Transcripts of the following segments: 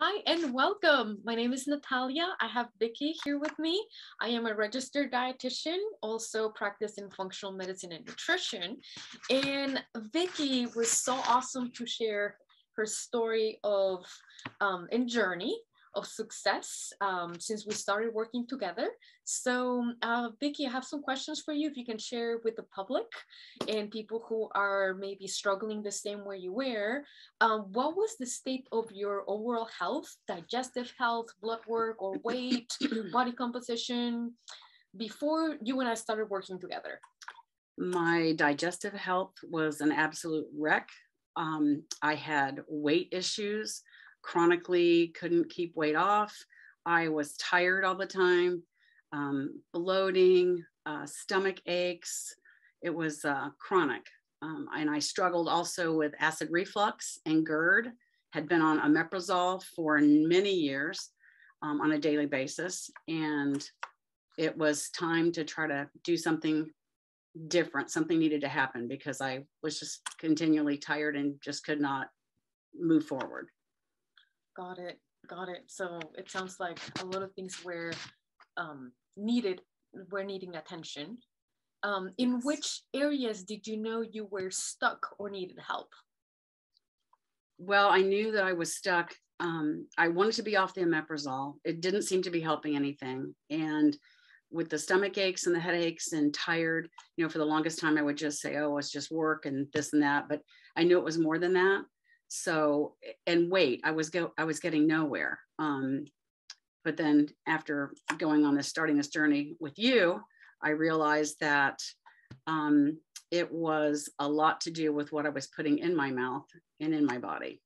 Hi and welcome. My name is Natalia. I have Vicky here with me. I am a registered dietitian, also practice in functional medicine and nutrition. And Vicky was so awesome to share her story of and journey of success since we started working together. So, Vicky, I have some questions for you if you can share with the public and people who are maybe struggling the same way you were. What was the state of your overall health, digestive health, blood work, or weight, body composition before you and I started working together? My digestive health was an absolute wreck. I had weight issues, chronically couldn't keep weight off. I was tired all the time, bloating, stomach aches. It was chronic. And I struggled also with acid reflux and GERD, had been on omeprazole for many years on a daily basis. And it was time to try to do something different. Something needed to happen because I was just continually tired and just could not move forward. Got it. Got it. So it sounds like a lot of things were needed, were needing attention. In which areas did you know you were stuck or needed help? Well, I knew that I was stuck. I wanted to be off the omeprazole. It didn't seem to be helping anything. And with the stomach aches and the headaches and tired, for the longest time, I would just say, oh, it's just work and this and that. But I knew it was more than that. So, and weight, I was getting nowhere. But then after starting this journey with you, I realized that it was a lot to do with what I was putting in my mouth and in my body.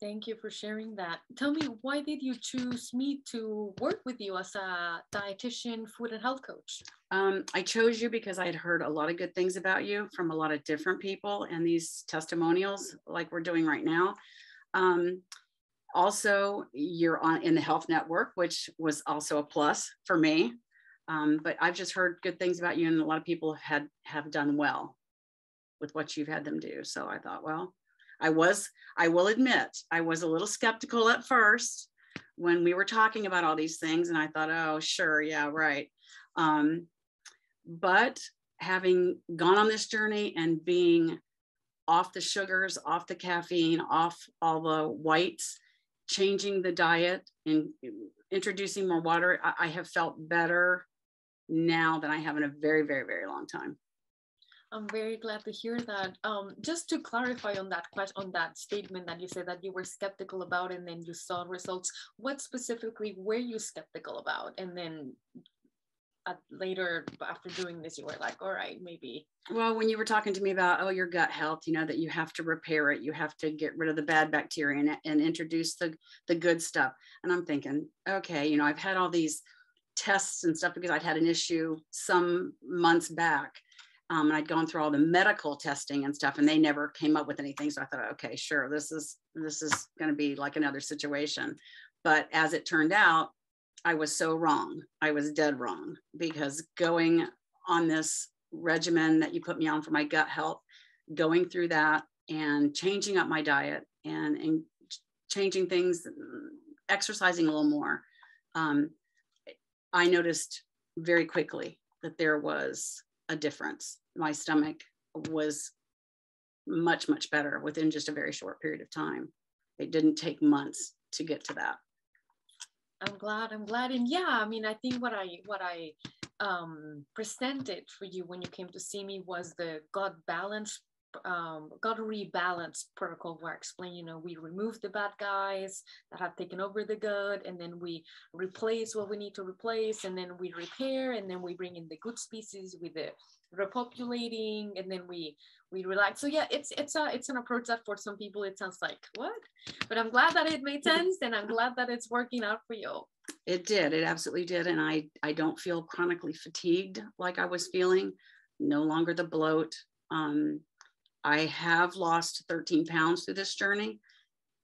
Thank you for sharing that. Tell me, why did you choose me to work with you as a dietitian, food and health coach? I chose you because I had heard a lot of good things about you from a lot of different people, and these testimonials like we're doing right now. Also, you're in the health network, which was also a plus for me. But I've just heard good things about you, and a lot of people have done well with what you've had them do. So I thought, well, I will admit, I was a little skeptical at first when we were talking about all these things. And I thought, oh, sure. Yeah, right. But having gone on this journey and being off the sugars, off the caffeine, off all the whites, changing the diet and introducing more water, I have felt better now than I have in a very, very, very long time. I'm very glad to hear that. Just to clarify on that question, on that statement that you said that you were skeptical about and then you saw results, what specifically were you skeptical about? And then later, after doing this, you were like, all right, maybe. Well, when you were talking to me about, your gut health, that you have to repair it, you have to get rid of the bad bacteria and introduce the good stuff. And I'm thinking, okay, I've had all these tests and stuff because I'd had an issue some months back. And I'd gone through all the medical testing and stuff, and they never came up with anything. So I thought, okay, sure, this is going to be like another situation. But as it turned out, I was so wrong. I was dead wrong, because going on this regimen that you put me on for my gut health, going through that and changing up my diet and changing things, exercising a little more, I noticed very quickly that there was a difference. My stomach was much, much better within just a very short period of time. It didn't take months to get to that. I'm glad. And yeah, I mean, I think what I presented for you when you came to see me was the gut balance, gut rebalance protocol, where I explain, we remove the bad guys that have taken over the gut, and then we replace what we need to replace, and then we repair, and then we bring in the good species with the repopulating, and then we relax. So yeah, it's an approach that for some people it sounds like what, but I'm glad that it made sense, and I'm glad that it's working out for you. It did. It absolutely did. And I don't feel chronically fatigued like I was feeling. No longer the bloat. I have lost 13 pounds through this journey.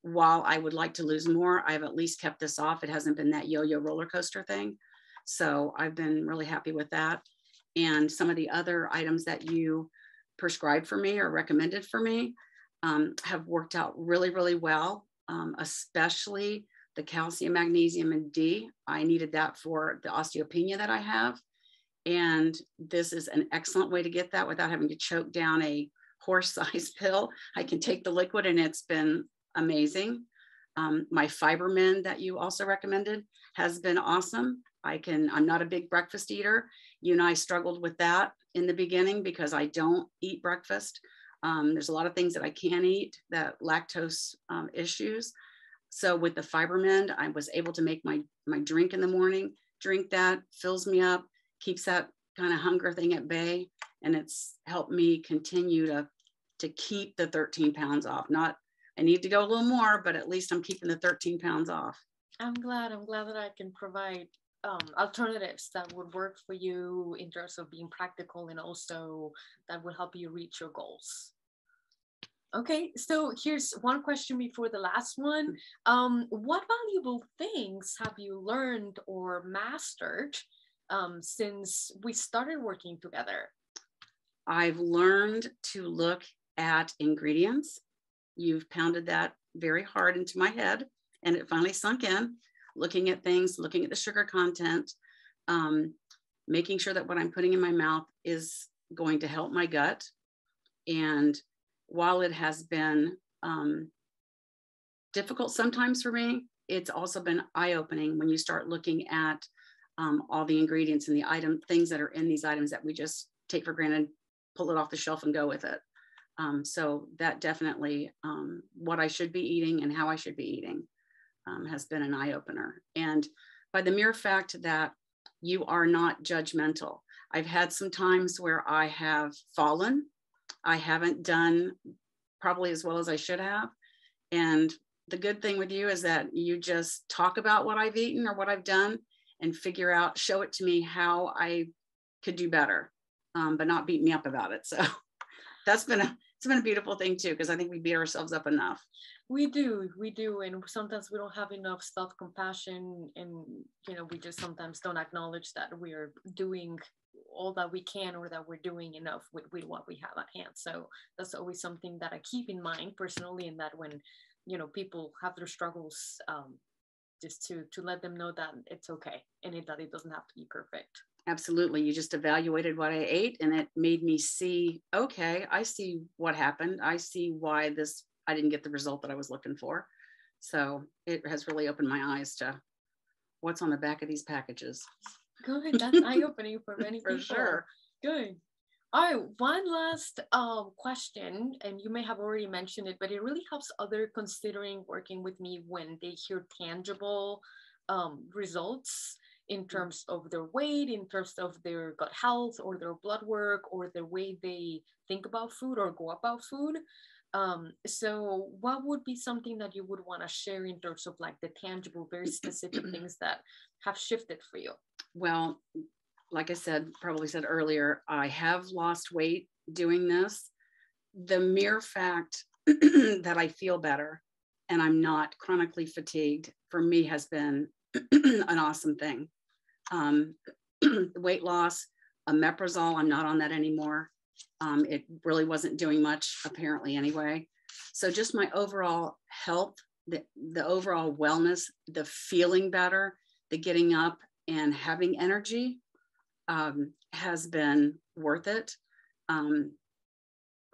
While I would like to lose more, I've at least kept this off. It hasn't been that yo-yo roller coaster thing. So I've been really happy with that. And some of the other items that you prescribed for me or recommended for me have worked out really, really well. especially the calcium, magnesium, and D. I needed that for the osteopenia that I have. And this is an excellent way to get that without having to choke down a horse-sized pill. I can take the liquid and it's been amazing. My Fibermin that you also recommended has been awesome. I'm not a big breakfast eater. You and I struggled with that in the beginning because I don't eat breakfast. There's a lot of things that I can't eat, that lactose issues. So with the Fibermin, I was able to make my drink in the morning, drink that, fills me up, keeps that kind of hunger thing at bay. And it's helped me continue to keep the 13 pounds off. I need to go a little more, but at least I'm keeping the 13 pounds off. I'm glad that I can provide alternatives that would work for you in terms of being practical and also that will help you reach your goals. Okay, so here's one question before the last one. What valuable things have you learned or mastered since we started working together? I've learned to look at ingredients. You've pounded that very hard into my head and it finally sunk in. Looking at things, looking at the sugar content, making sure that what I'm putting in my mouth is going to help my gut. And while it has been difficult sometimes for me, it's also been eye-opening when you start looking at all the ingredients and the things that are in these items that we just take for granted, pull it off the shelf and go with it. So that definitely what I should be eating and how I should be eating has been an eye-opener. And by the mere fact that you are not judgmental. I've had some times where I have fallen. I haven't done probably as well as I should have. And the good thing with you is that you just talk about what I've eaten or what I've done and show it to me how I could do better, but not beat me up about it. So it's been a beautiful thing too, because I think we beat ourselves up enough. We do, and sometimes we don't have enough self-compassion, and we just sometimes don't acknowledge that we're doing all that we can or that we're doing enough with what we have at hand. So that's always something that I keep in mind personally, and that when people have their struggles, just to let them know that it's okay and that it doesn't have to be perfect. Absolutely. You just evaluated what I ate and it made me see, okay, I see what happened. I see why I didn't get the result that I was looking for. So it has really opened my eyes to what's on the back of these packages. Good. That's eye-opening for many people. For sure. Good. All right. One last question, and you may have already mentioned it, but it really helps others considering working with me when they hear tangible results in terms of their weight, in terms of their gut health or their blood work or the way they think about food or go about food. So what would be something that you would want to share in terms of like the tangible, very specific things that have shifted for you? Well, like I probably said earlier, I have lost weight doing this. The mere fact that I feel better and I'm not chronically fatigued for me has been an awesome thing. Weight loss, omeprazole, I'm not on that anymore. It really wasn't doing much apparently anyway. So just my overall health, the overall wellness, the feeling better, the getting up and having energy has been worth it.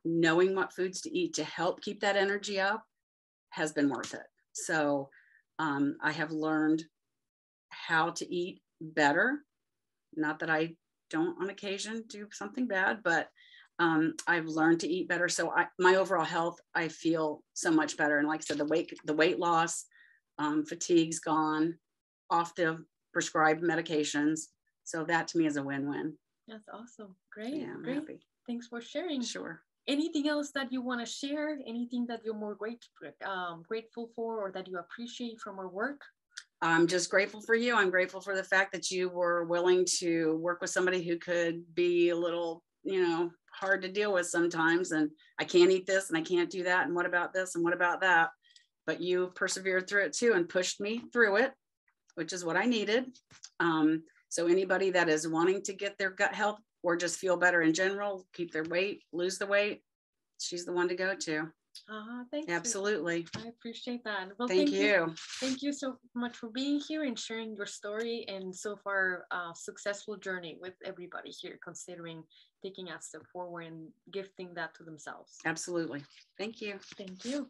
Knowing what foods to eat to help keep that energy up has been worth it. So I have learned how to eat better. Not that I don't on occasion do something bad, but I've learned to eat better. So my overall health, I feel so much better. And like I said, the weight loss, fatigue's gone, off the prescribed medications. So that to me is a win-win. That's awesome. Great. Yeah, I'm great. happy. Thanks for sharing. Sure. Anything else that you want to share? Anything that you're more grateful for or that you appreciate from our work? I'm just grateful for you. I'm grateful for the fact that you were willing to work with somebody who could be a little, hard to deal with sometimes. And I can't eat this and I can't do that. And what about this? And what about that? But you persevered through it too and pushed me through it, which is what I needed. So anybody that is wanting to get their gut health or just feel better in general, keep their weight, lose the weight, she's the one to go to. Thanks. Absolutely. I appreciate that. Well, thank you. Thank you so much for being here and sharing your story, and so far successful journey with everybody here, considering taking a step forward and gifting that to themselves. Absolutely. Thank you. Thank you.